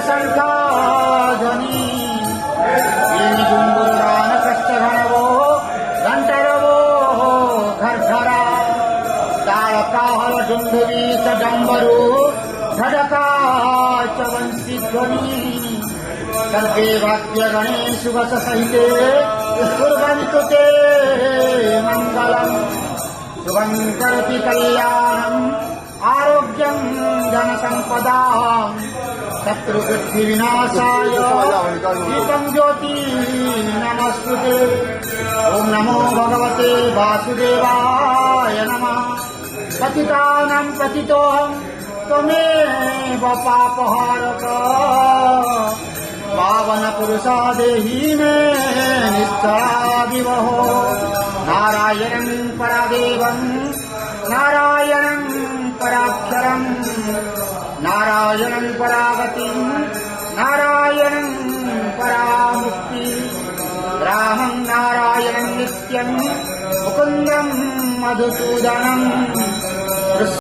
शङ्खाध्वनि जुम्बुरानकष्टघनवो घण्टरवो घर्घरा तालकाहलजुम्बुरी च डम्बरू झडका च वंशीध्वनि सर्वे वाद्यगणेषु वससहिते कुर्वन्तु ते मङ्गलम् शुभं करोति कल्याणम् आरोग्यं धनसम्पदाम् शत्रुबुद्धिविनाशाय दीपं ज्योति नमस्तुते। ॐ नमो भगवते वासुदेवाय नमः। पतितानां पतितोऽहं त्वमेव पापहारक पावनपुरुषा देहि मे निश्चलादिवहो। नारायणं परादेवं नारायणं पराक्षरं नारायणं परागतिं नारायणं परामुक्ति रामं नारायणं नित्यं मुकुन्दं मधुसूदनं